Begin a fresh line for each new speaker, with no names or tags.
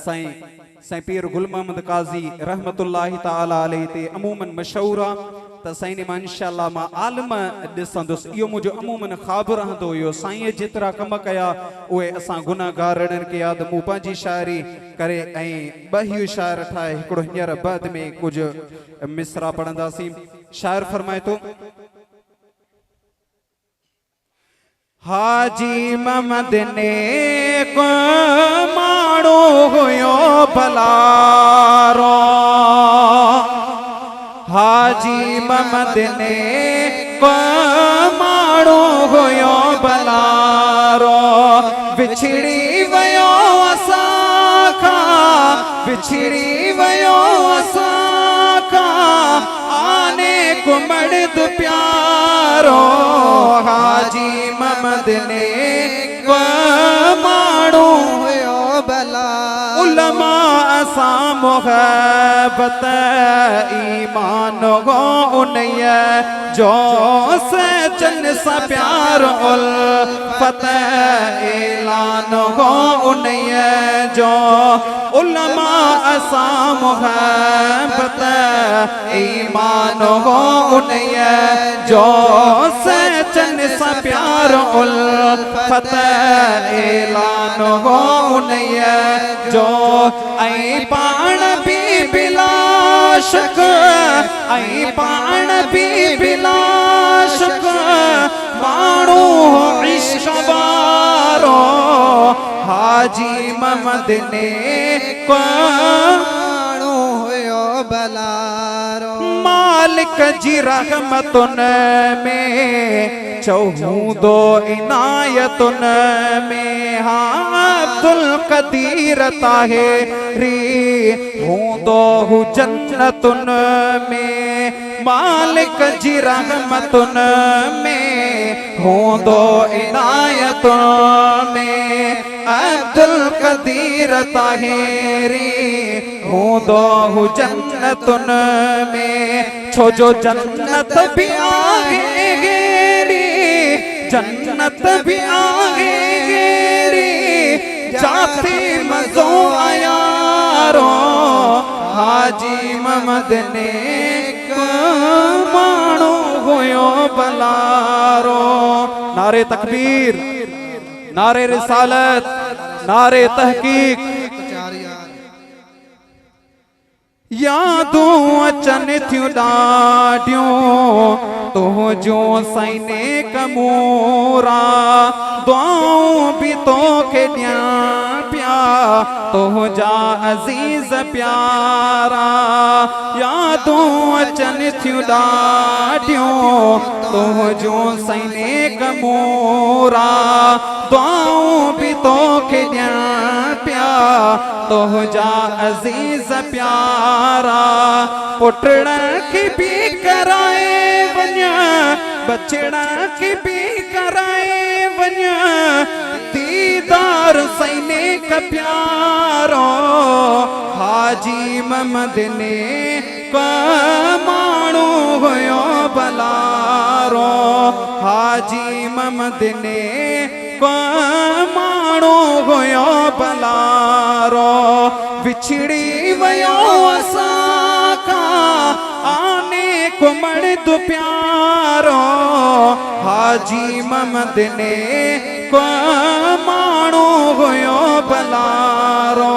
साईं पीर गुल मोहम्मद काजी रहमतुल्लाहि ताला अलैहि ते अमूमन मशहूर आ त साईं मां इंशाअल्लाह मां आलम ॾिसंदुस। इहो मुंहिंजो अमूमन ख़्वाब रहंदो हुयो। साईं जेतिरा कम कया उहे असां गुनाहगारनि खे यादि मूं पंहिंजी शाइरी करे ऐं ॿ शाइर ठाहे हिकिड़ो हींअर बाद में कुझु मिसरा पढ़ंदासीं। शाइर फरमाए थो हाजी मोहम्मद ने को माण्हू हुयो भलारो हाजी मोहम्मद ने को माण्हू हुयो भलारो बिछड़ी वयो असां खां बिछड़ी वयो असां खां आने को मर्द प्यारो हाजी मोहम्मद ने को माण्हू हुयो भला उलमा असां मोहब्बत ईमान हो उन्हीअ जो सचन सां प्यार उल्फत ऐलान हो उन्हीअ जो उलमा असां मोहब्बत ईमान हो उन्हीअ जो सचन सां प्यार उल्फत ऐलान हो उन्हीअ जो ऐं पाण बि बिला शक ऐं पाण बि बिला शक माण्हू इश्क वारो हाजी मोहम्मद ने को माण्हू हुयो भलारो मालिक जी रहमतुन में चहूंदो इनायतुन में हाँ अब्दुल कदीर ताहिरी हूंदो हु जन्नतुन में मालिक जी रहमतुन में हूंदो इनायतुन में अब्दुल कदीर ताहिरी हूंदो हु जन्नतुन में छो जो जन्नत भी आहे गेरी जन्नत भी आहे गेरी जाते मज़ो आयारो हाजी मोहम्मद ने को माण्हू हुयो भलारो नारे तकबीर नारे रिसालत नारे तहकीक यादूं अचनि थियूं ॾाढियूं तुंहिंजूं साईं नेक मूरा दुआऊं बि तोखे ॾियां पिया तुंहिंजा अज़ीज़ प्यारा यादूं अचनि थियूं ॾाढियूं तुंहिंजूं साईं नेक मूरा दुआऊं बि तोखे ॾियां पिया तुंहिंजा अज़ीज़ प्यारा पुटड़नि खे बि कराए वञ बचड़नि खे बि कराए वञ दीदार साईं नेक प्यारो हाजी मोहम्मद ने को माण्हू हुयो भलारो हाजी मोहम्मद ने को माण्हू हुयो भलारो बिछड़ी वयो असां खां आने को मर्द प्यारो हाजी मोहम्मद ने को माण्हू हुयो भलारो